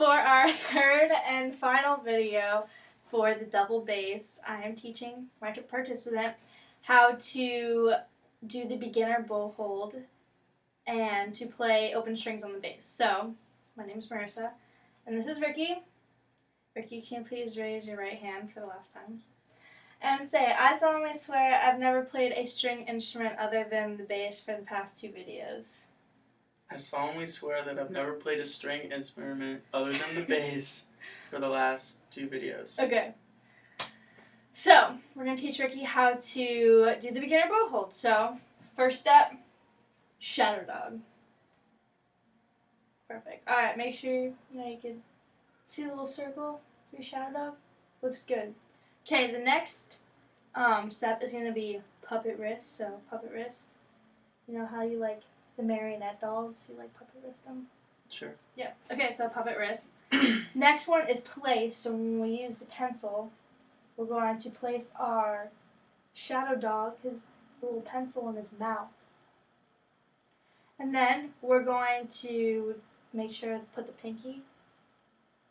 For our third and final video for the double bass, I am teaching my participant how to do the beginner bow hold and to play open strings on the bass. So, my name is Marissa, and this is Ricky. Ricky, can you please raise your right hand for the last time? And say, I solemnly swear I've never played a string instrument other than the bass for the past 2 videos. I solemnly swear that I've never played a string instrument other than the bass for the last 2 videos. Okay. So, we're going to teach Ricky how to do the beginner bow hold. So, first step, shadow dog. Perfect. Alright, make sure you can see the little circle for your shadow dog. Looks good. Okay, the next step is going to be puppet wrist. So, puppet wrist. You know how you like the marionette dolls? You like puppet wrist them? Sure. Yeah. Okay, so puppet wrist. Next one is place. So, when we use the pencil, we're going to place our shadow dog, his little pencil in his mouth. And then we're going to make sure to put the pinky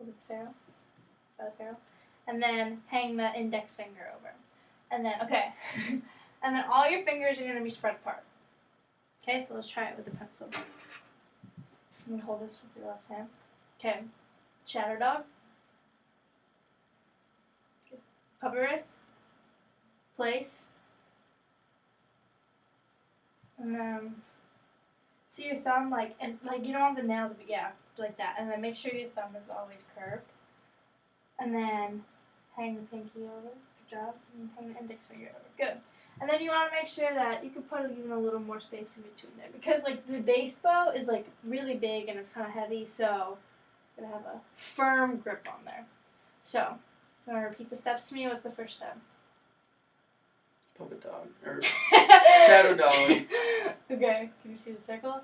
over the ferrule, and then hang the index finger over. And then, okay, and then all your fingers are going to be spread apart. Okay, so let's try it with the pencil. I'm going to hold this with your left hand. Okay, shadow dog. Puppet wrist, place, and then see your thumb like you don't have the nail to be like that, and then make sure your thumb is always curved, and then hang the pinky over. Good job, and hang the index finger over. Good. And then you want to make sure that you can put even a little more space in between there because like the bass bow is like really big and it's kind of heavy, so you're gonna have a firm grip on there. So. You want to repeat the steps to me? What's the first step? Puppet dog. Or shadow dog. Okay. Can you see the circles?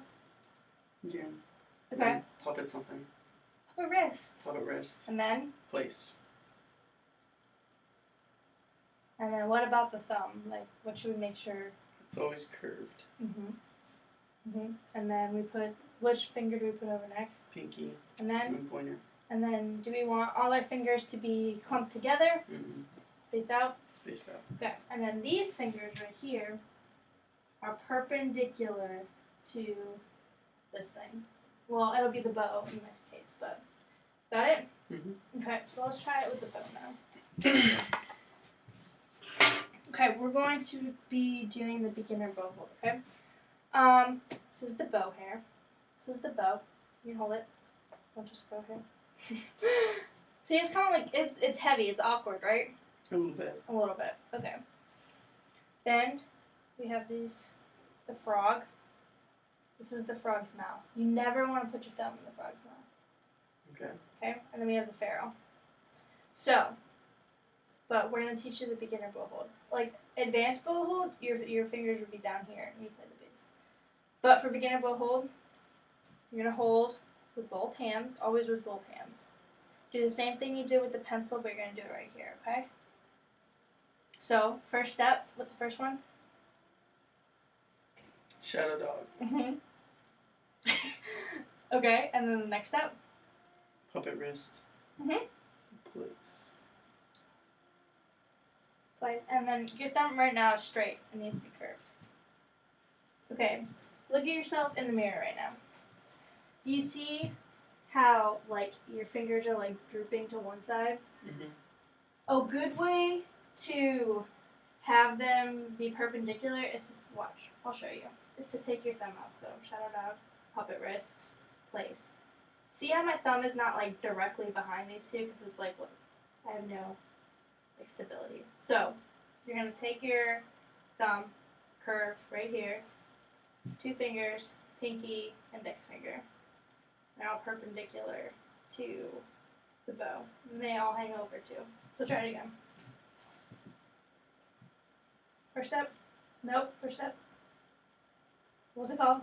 Yeah. Okay. And puppet something. Puppet wrist. Puppet wrist. And then? Place. And then what about the thumb? Like, what should we make sure? It's always curved. And then we put, which finger do we put over next? Pinky. And then? And pointer. And then do we want all our fingers to be clumped together? Spaced out? Spaced out. Okay. And then these fingers right here are perpendicular to this thing. Well, it'll be the bow in this case, but got it? Okay, so let's try it with the bow now. Okay, we're going to be doing the beginner bow hold, okay? This is the bow hair. This is the bow. You can hold it. Don't just go here. See, it's kind of like, it's heavy, it's awkward, right? A little bit. A little bit, okay. Then, we have the frog. This is the frog's mouth. You never want to put your thumb in the frog's mouth. Okay. Okay, and then we have the ferrule. So, but we're going to teach you the beginner bow hold. Like, advanced bow hold, your fingers would be down here, and you play the bass. But for beginner bow hold, you're going to hold with both hands, always with both hands. Do the same thing you did with the pencil, but you're going to do it right here, okay? So, first step, what's the first one? Shadow dog. Okay, and then the next step? Puppet wrist. Place. Place. And then your thumb right now is straight. It needs to be curved. Okay, look at yourself in the mirror right now. Do you see how, like, your fingers are, like, drooping to one side? A good way to have them be perpendicular is to, watch, I'll show you, is to take your thumb out. So, shadow dog, puppet wrist, place. See how my thumb is not, like, directly behind these two? Because it's like, look, I have no, like, stability. So, you're going to take your thumb, curve right here, 2 fingers, pinky, index finger. Now perpendicular to the bow. And they all hang over too. So try it again. First step? Nope. First step? What's it called?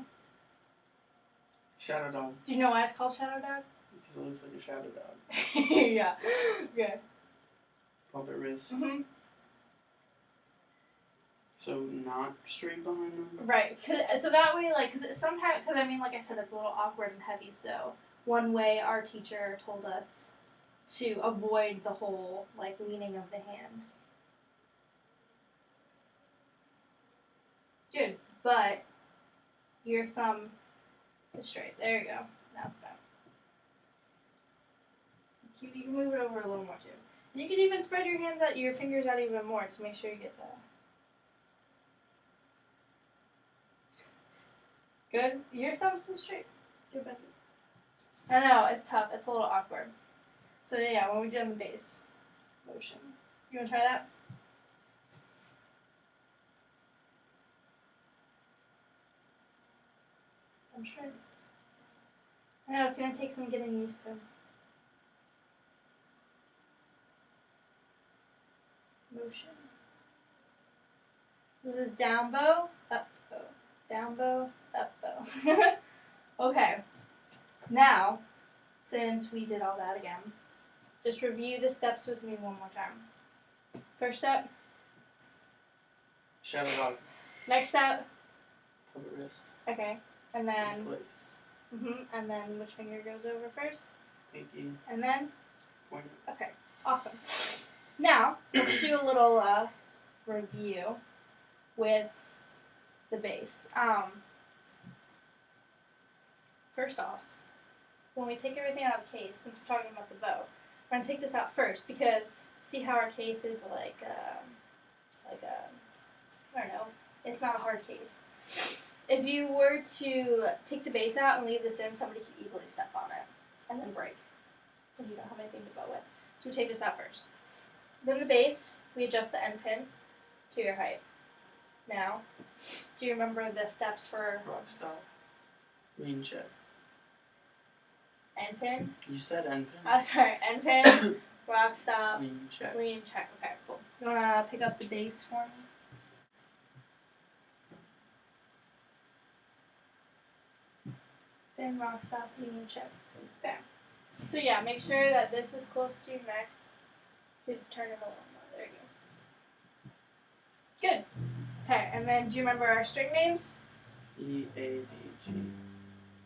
Shadow dog. Do you know why it's called shadow dog? Because it looks like a shadow dog. Yeah. Okay. Puppet wrist. So not straight behind them? Right. So that way, like, because sometimes, because I mean, like I said, it's a little awkward and heavy, so one way our teacher told us to avoid the whole like leaning of the hand. Good, but your thumb is straight. There you go. Now it's back. You can move it over a little more too. And you can even spread your hands out, your fingers out even more to make sure you get that. Good. Your thumb's still straight. Good, Becky. I know, it's tough. It's a little awkward. So yeah, when we do on the bass motion. You want to try that? I'm sure. I know, it's going to take some getting used to. Motion. This is down bow, up bow. Down bow, up bow. Okay. Now, since we did all that again, just review the steps with me one more time. First step. Shadow dog. Next step. Puppet wrist. Okay. And then. Place. And then which finger goes over first? Pinky. And then. Pointer. Okay. Awesome. Now let's do a little review with the bass. First off, when we take everything out of the case, since we're talking about the bow, we're gonna take this out first because see how our case is like I don't know, it's not a hard case. If you were to take the bass out and leave this in, somebody could easily step on it and then break, and you don't have anything to bow with. So we take this out first. Then the bass, we adjust the end pin to your height. Now, do you remember the steps for Rock stop. Lean check. end pin? You said end pin. Oh, sorry, end pin, rock stop, Lean check. lean check. Okay, cool. You wanna pick up the bass for me? Pin, rock stop, lean check. Bam. So yeah, make sure that this is close to your neck. You turn it a little more. There you go. Good. Okay, and then do you remember our string names? E, A, D, G.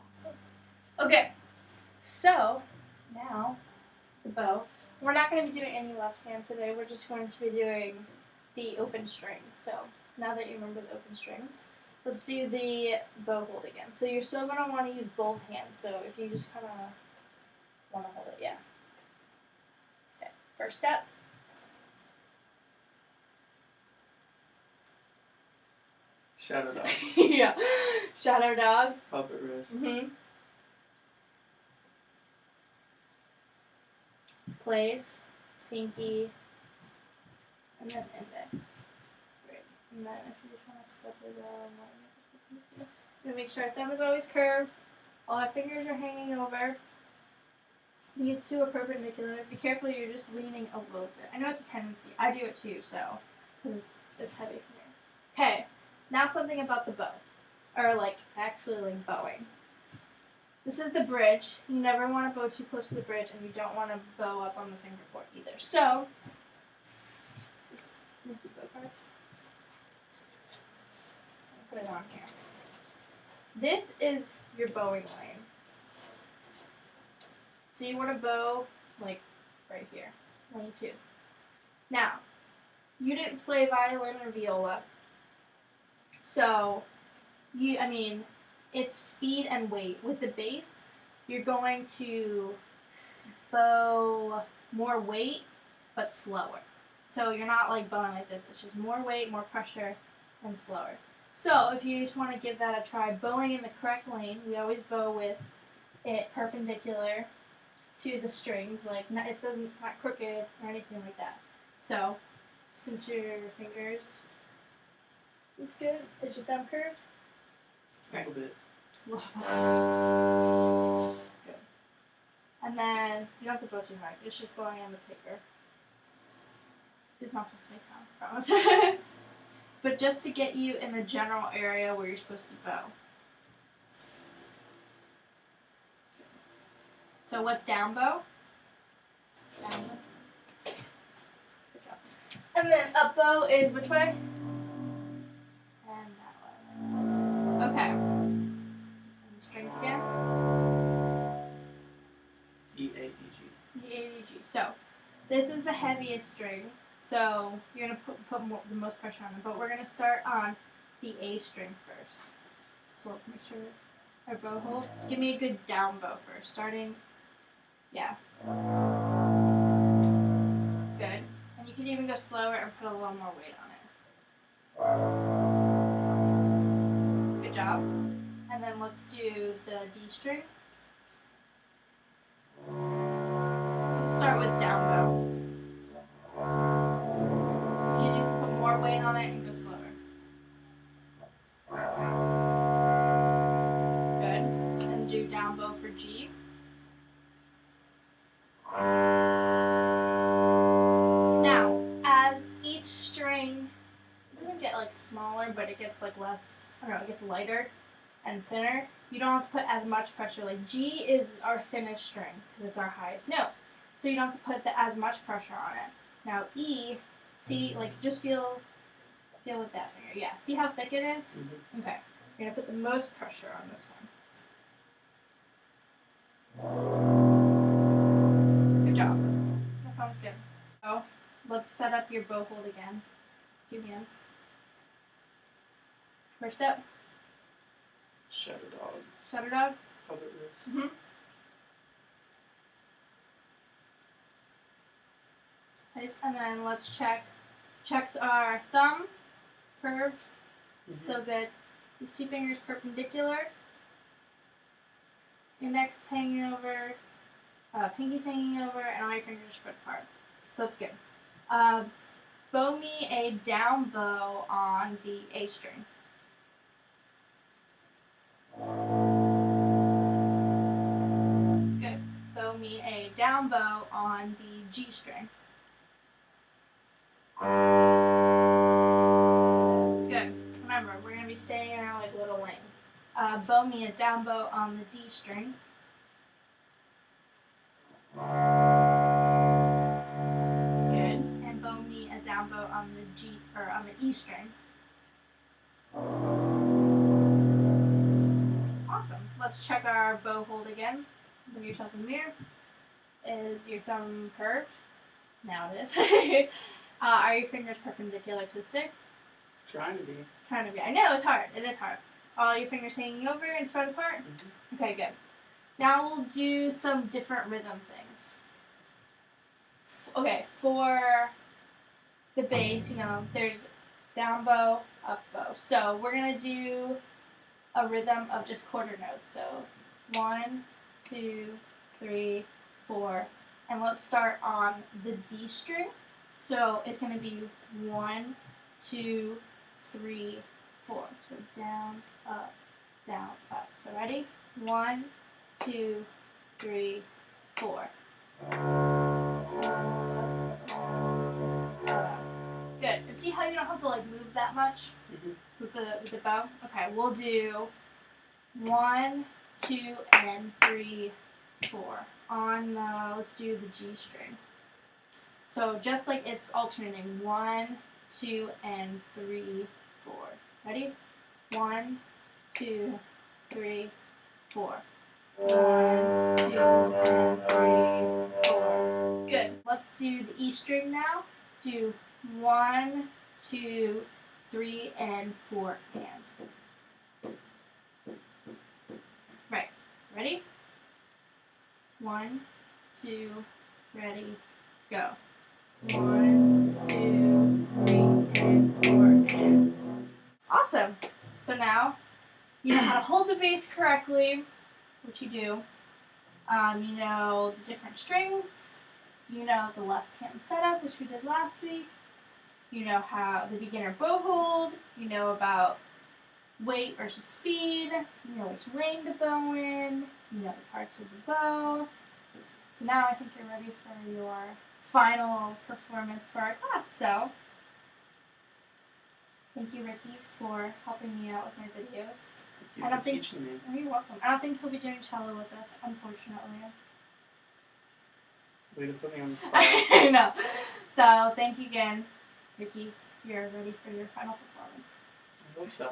Awesome. Okay, so now the bow. We're not going to be doing any left hand today. We're just going to be doing the open strings. So now that you remember the open strings, let's do the bow hold again. So you're still going to want to use both hands. So if you just kind of want to hold it, yeah. Okay, first step. Shadow dog. Yeah, shadow dog. Puppet wrist. Place, pinky, and then index. Great. And then if you just want to split it out, you make sure our thumb is always curved. All our fingers are hanging over. These two are perpendicular. Be careful, you're just leaning a little bit. I know it's a tendency. I do it too, so because it's heavy for me. Okay. Now something about the bow, or like actually like bowing. This is the bridge. You never want to bow too close to the bridge, and you don't want to bow up on the finger board either. So, just move the bow part. Put it on here. This is your bowing lane. So you want to bow like right here, lane 2. Now, you didn't play violin or viola. So, it's speed and weight. With the bass, you're going to bow more weight, but slower. So you're not like bowing like this. It's just more weight, more pressure, and slower. So if you just want to give that a try, bowing in the correct lane, we always bow with it perpendicular to the strings. Like it's not crooked or anything like that. So since your fingers. It's good. Is your thumb curved? A little bit. Good. And then you don't have to bow too hard. It's just bowing on the paper. It's not supposed to make sound, I promise. But just to get you in the general area where you're supposed to bow. So what's down bow? Down bow. Good job. And then up bow is which way? Okay. And the strings again. ADG. The ADG. So, this is the heaviest string. So, you're going to put the most pressure on it. But we're going to start on the A string first. So, let's make sure our bow hold. Just give me a good down bow first. Starting, yeah. Good. And you can even go slower and put a little more weight on it. Good job. And then let's do the D string. Let's start with down bow. You can put more weight on it and go slower. Good. And do down bow for G. Now, as each string, it doesn't get like smaller, but it gets like less, I don't know, it gets lighter and thinner. You don't have to put as much pressure. Like G is our thinnest string because it's our highest note. So you don't have to put as much pressure on it. Now E, see, like just feel with that finger. Yeah, see how thick it is? Mm-hmm. Okay, you're gonna put the most pressure on this one. Good job. That sounds good. So let's set up your bow hold again. 2 hands. First up, Shadow dog. shutter dog. Puppet wrist. Mm-hmm. Nice. And then let's check. Checks our thumb, curved, Mm-hmm. still good. These 2 fingers perpendicular. Index is hanging over, pinky's hanging over, and all your fingers are spread apart. So that's good. Bow me a down bow on the A string. Good. Bow me a down bow on the G string. Good. Remember, we're going to be staying in our like little lane. Bow me a down bow on the D string. Good. And bow me a down bow on the G or on the E string. Awesome. Let's check our bow hold again. Look at yourself in the mirror. Is your thumb curved? Now it is. Are your fingers perpendicular to the stick? Trying to be. Trying to be. I know it's hard. It is hard. All your fingers hanging over and spread apart? Mm-hmm. Okay, good. Now we'll do some different rhythm things. Okay, for the bass, there's down bow, up bow. So we're going to do a rhythm of just quarter notes. So 1, 2, 3, 4. And let's start on the D string. So it's going to be 1, 2, 3, 4. So down, up, So ready? 1, 2, 3, 4. Good. And see how you don't have to like move that much with the bow? Okay, we'll do 1, 2, and 3, 4. On the, let's do the G string. So just like it's alternating 1, 2, and 3, 4. Ready? 1, 2, 3, 4. 1, 2, and 3, 4. Good. Let's do the E string now. Do 1, 2, 3, and 4, and. Right. Ready? 1, 2, ready, go. 1, 2, 3, and 4, and. Awesome. So now you know how to hold the bass correctly, which you do. You know the different strings. You know the left hand setup, which we did last week. You know how the beginner bow hold. You know about weight versus speed. You know which lane to bow in. You know the parts of the bow. So now I think you're ready for your final performance for our class. So thank you, Ricky, for helping me out with my videos. Thank you for teaching me. Oh, you're welcome. I don't think he'll be doing cello with us, unfortunately. Way to put me on the spot. I know. So thank you again, Ricky. You're ready for your final performance. I hope so.